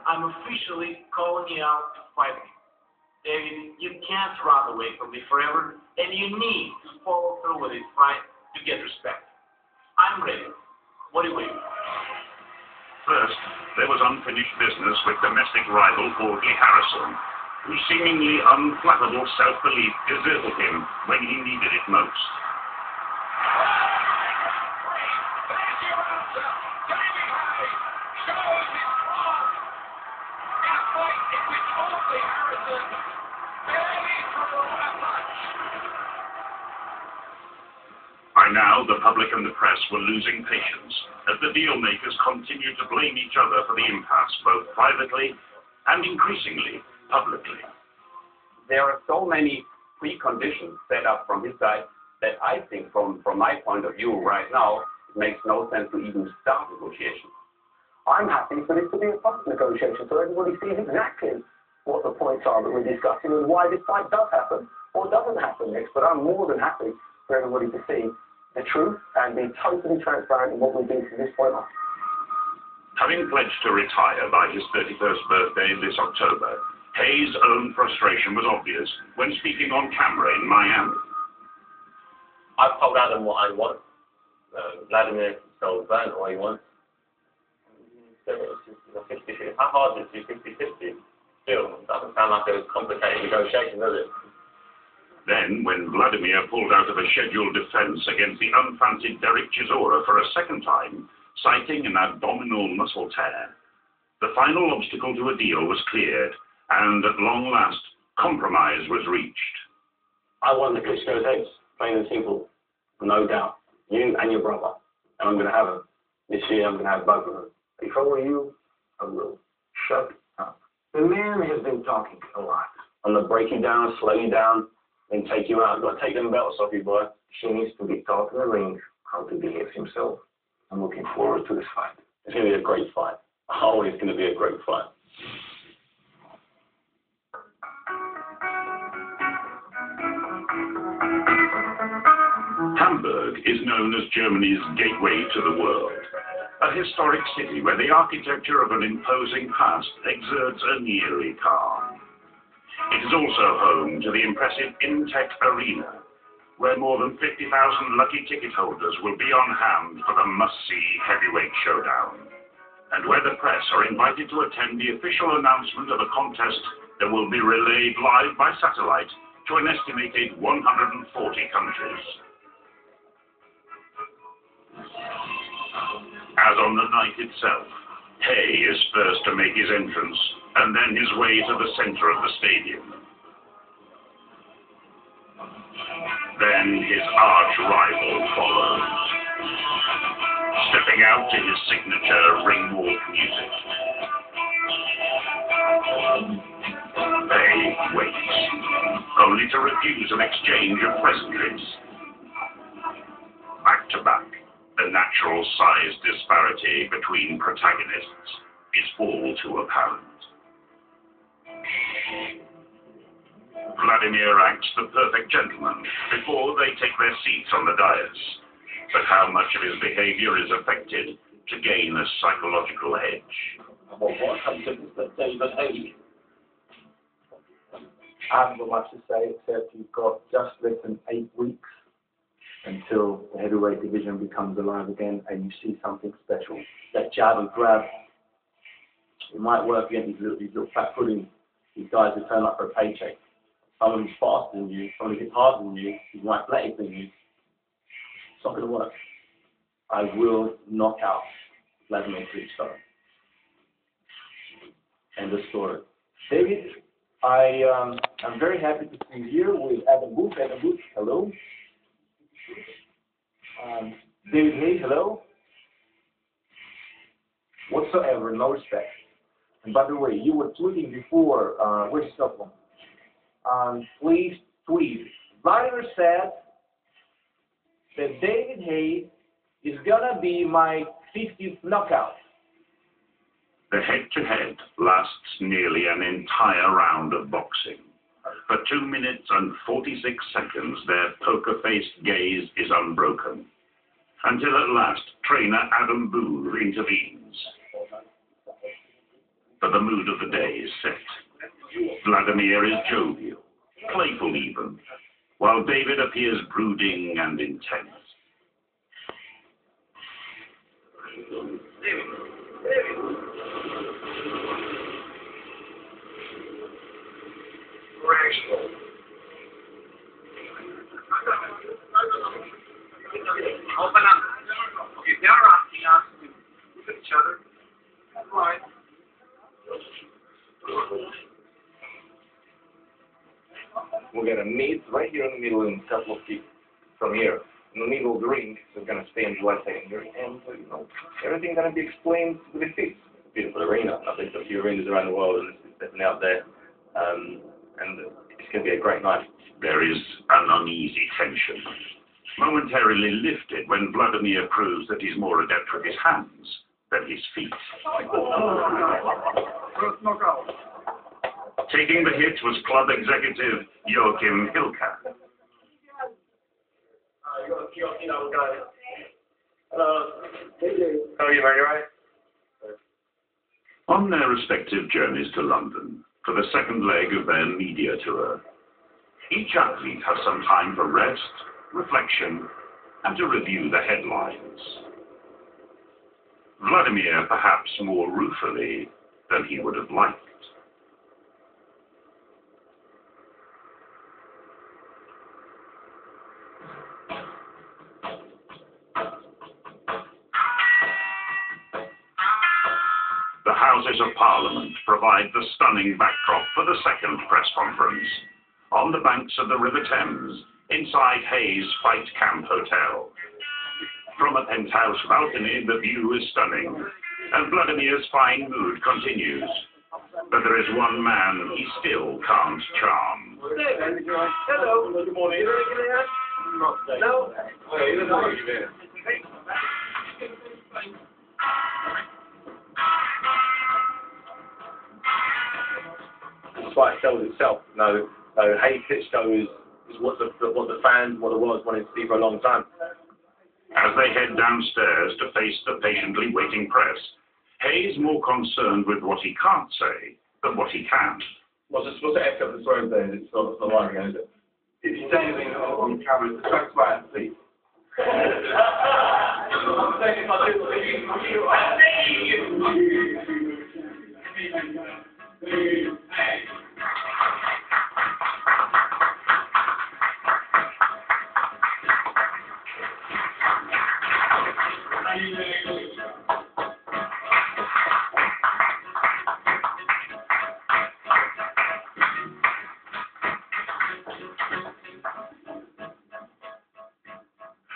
I'm officially calling you out to fight me. David, you can't run away from me forever, and you need to follow through with this fight to get respect. I'm ready. What do you wait for? First, there was unfinished business with domestic rival Audley Harrison, whose seemingly unflappable self-belief deserted him when he needed it most. By now, the public and the press were losing patience as the deal makers continued to blame each other for the impasse, both privately and increasingly publicly. There are so many preconditions set up from his side that I think, from my point of view right now, it makes no sense to even start negotiations. I'm happy for this to be a fast negotiation so everybody sees exactly what the points are that we're discussing and why this fight does happen or doesn't happen next. But I'm more than happy for everybody to see the truth and be totally transparent in what we do from this point on. Having pledged to retire by his 31st birthday this October, Haye's own frustration was obvious when speaking on camera in Miami. I've told Adam what I want. Vladimir told Bernard what he wants. So it's 50-50. How hard is it to do 50-50? Still, it doesn't sound like a complicated negotiation, does it? Then, when Vladimir pulled out of a scheduled defense against the unfancied Derek Chisora for a second time, citing an abdominal muscle tear, the final obstacle to a deal was cleared, and at long last, compromise was reached. I want the Klitschko's heads, plain and simple, no doubt. You and your brother. And I'm going to have them. This year, I'm going to have both of them. If I were you, I will shut up. The man has been talking a lot. I'm going to break you down, slow you down, and take you out. I've got to take them belts off you, boy. She needs to be taught in the ring how to behave himself. I'm looking forward to this fight. It's going to be a great fight. Oh, it's going to be a great fight. Hamburg is known as Germany's gateway to the world, a historic city where the architecture of an imposing past exerts an eerie calm. It is also home to the impressive Intech Arena, where more than 50,000 lucky ticket holders will be on hand for the must-see heavyweight showdown, and where the press are invited to attend the official announcement of a contest that will be relayed live by satellite to an estimated 140 countries. As on the night itself, Haye is first to make his entrance, and then his way to the center of the stadium. Then his arch-rival follows, stepping out to his signature ring walk music. Haye waits, only to refuse an exchange of pleasantries. Back to back, the natural size disparity between protagonists is all too apparent. Vladimir acts the perfect gentleman before they take their seats on the dais, but how much of his behavior is affected to gain a psychological edge? Well, welcome to David Haye. I haven't got much to say except you've got just less than 8 weeks until the heavyweight division becomes alive again and you see something special. That jab and grab, it might work against these little fat pudding, these guys who turn up for a paycheck. Someone who's faster than you, someone who hits harder than you, who's more athletic than you. It's not going to work. I will knock out Vladimir Klitschko. End of story. David, I'm very happy to see you here with Adam Booth. Adam Booth, hello. David Haye, hello. Whatsoever, no respect. And by the way, you were tweeting before, where's your cell phone? Please tweet. Vladimir said that David Haye is gonna be my 50th knockout. The head-to-head lasts nearly an entire round of boxing. For 2 minutes and 46 seconds, their poker-faced gaze is unbroken, until at last trainer Adam Booth intervenes. For the mood of the day is set. Vladimir is jovial, playful even, while David appears brooding and intense. Open up. If they're asking us to look at each other, that's right. We're going to meet right here in the middle in a couple of feet from here. In the middle of the ring, so we're going to stand right there, and you know, everything going to be explained with the feet. Beautiful arena. I've been to a few arenas around the world, and it's definitely out there. And it's going to be a great night. There is an uneasy tension, momentarily lifted when Vladimir proves that he's more adept with his hands than his feet. First knockout. Taking the hit was club executive Joachim Hilker. How are you, man? You all right? On their respective journeys to London for the second leg of their media tour, each athlete has some time for rest, reflection, and to review the headlines. Vladimir perhaps more ruefully than he would have liked. The Houses of Parliament provide the stunning backdrop for the second press conference, on the banks of the River Thames, inside Hayes Fight Camp Hotel. From a penthouse balcony, the view is stunning, and Vladimir's fine mood continues. But there is one man he still can't charm. Hello. Good morning. No. The fight sells itself. No, Haye Klitschko is what the fans, what the world's wanted to see for a long time. As they head downstairs to face the patiently waiting press, Haye is more concerned with what he can't say than what he can. What's the F up the throne there? It's not live again, is it? If you say anything on camera, distract by it, please.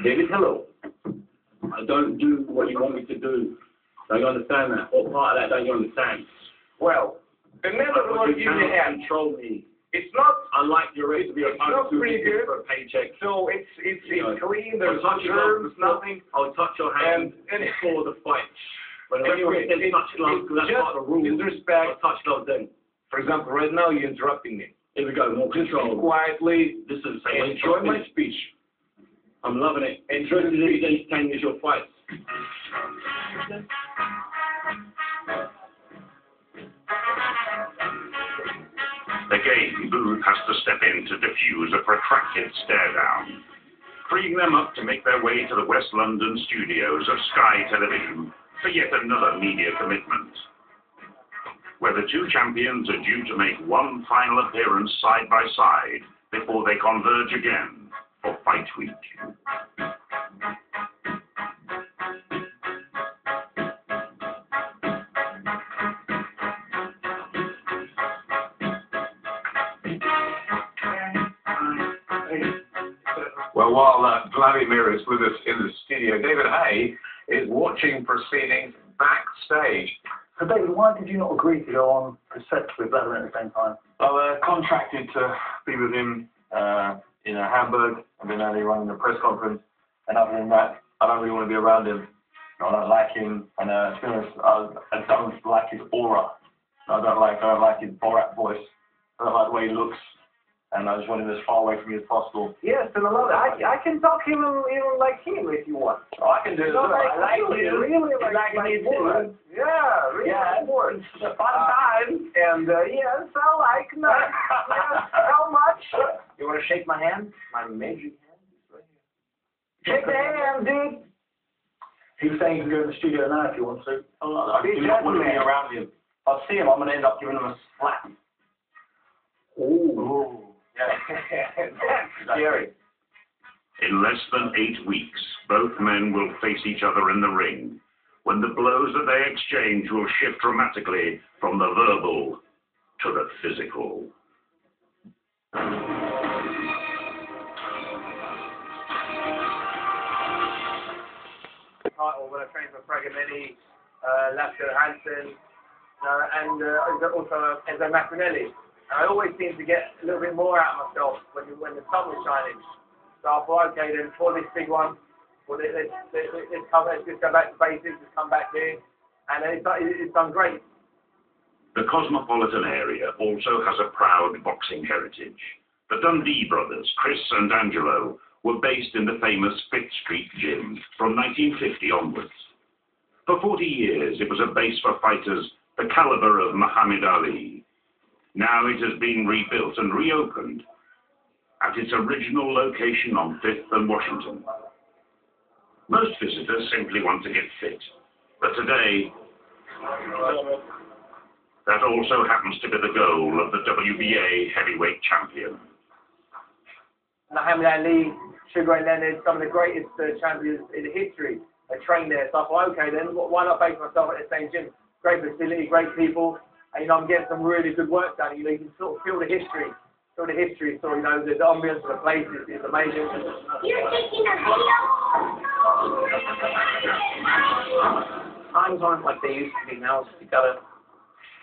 David, hello. I don't do what you want me to do. Don't you understand that? What part of that don't you understand? Well, remember the word You give your cannot hand. control me. It's not. Unlike your race to be a not pretty good. for a paycheck. So it's You know, clean. I'll There's touch your germs, glove nothing. I'll touch your hand And before the fight. When the anyway, referee says touch gloves, because that's part of the rules. disrespect. I'll touch gloves then. For example, right now you're interrupting me. Here we go, more Just control. quietly Listen, enjoy my speech. I'm loving it. Interested in as entertaining as your fights. The game booth has to step in to diffuse a protracted stare-down, freeing them up to make their way to the West London studios of Sky Television for yet another media commitment, where the two champions are due to make one final appearance side by side before they converge again for Fight Week. Well, while Vladimir is with us in the studio, David Haye is watching proceedings backstage. So, David, why did you not agree to go on the set with Vladimir at the same time? I contracted to be with him in Hamburg. I've been earlier running a press conference, and other than that, I don't really want to be around him. I don't like him, and to be honest, I don't like his aura. I don't like his Borat voice. I don't like the way he looks. and I just want him as far away from you as possible. Yes, and I love it. I can talk even like him if you want. Oh, I can do it. I like you. Really like me too. Yeah, really. Yeah, important. it's a fun time. And yes, I like that. Yes, how much? You want to shake my hand? My magic hand is right here. Shake the hand, dude. He's saying you can go in the studio now if you want to. I do not want to be around him. If I see him, I'm going to end up giving him a slap. Ooh. Yeah. That's scary. In less than 8 weeks, both men will face each other in the ring, when the blows that they exchange will shift dramatically from the verbal to the physical. Title when I trained for Fragamini, Lasco Hansen, and also Enzo Macronelli. And I always seemed to get a little bit more out of myself when the sun was shining. So I thought, okay, then for this big one, well, let's just go back to basics, let's come back here, and it's done great. The cosmopolitan area also has a proud boxing heritage. The Dundee brothers, Chris and Angelo, were based in the famous Fifth Street Gym from 1950 onwards. For 40 years, it was a base for fighters the caliber of Muhammad Ali. Now it has been rebuilt and reopened at its original location on 5th and Washington. Most visitors simply want to get fit, but today, that also happens to be the goal of the WBA heavyweight champion. Muhammad Ali, Sugar Ray Leonard, some of the greatest champions in history are trained there. So I thought, okay, then why not base myself at the same gym? Great facility, great people, and I'm getting some really good work done. You can sort of feel the history. So the ambience of the place is amazing. You're taking a video? Times aren't like they used to be now. So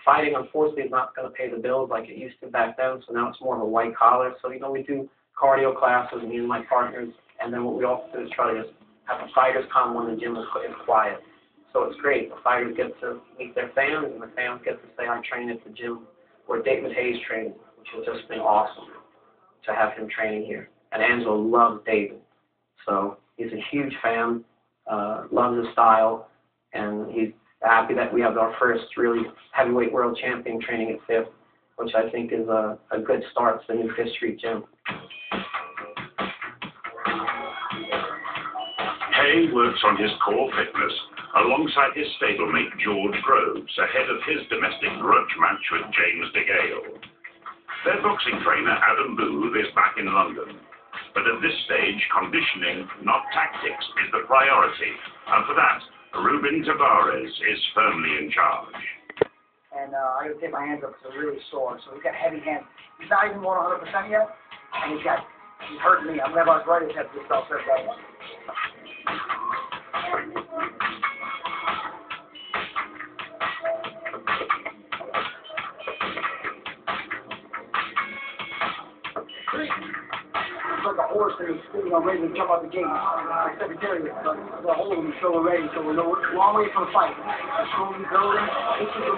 fighting, unfortunately, is not going to pay the bills like it used to back then. So now it's more of a white collar. So we do cardio classes, me and my partners, and then what we also do is try to just have the fighters come when the gym is quiet. So it's great. The fighters get to meet their fans, and the fans get to say, I train at the gym where David Hayes trains, which has just been awesome to have him training here. And Angelo loves David. So he's a huge fan, loves his style, and he's happy that we have our first really heavyweight world champion training at 5th, which I think is a good start to the new 5th Street Gym. Hay works on his core fitness alongside his stablemate George Groves ahead of his domestic grudge match with James DeGale. Their boxing trainer Adam Booth is back in London, but at this stage conditioning, not tactics, is the priority, and for that Ruben Tavares is firmly in charge. And I got to take my hands up because they're really sore. So he's got heavy hands. He's not even 100% yet, and he's hurting me. I'm going to have arthritis after this all said and done. It's like a horse that is ready to jump out the gate. My secretary, the whole of them show ready, so we're a long way from the fight. We're slowly building. This is the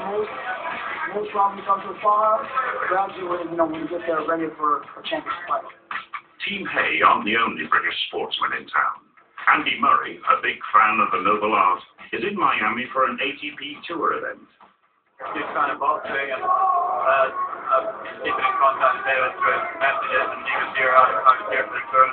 most round we come so far. Gradually, when we get there, ready for a championship fight. Team Hay aren't the only British sportsmen in town. Andy Murray, a big fan of the noble art, is in Miami for an ATP tour event. Big fan of boxing, and I'm keeping in contact there with messages, and he was here, I was here for the tour.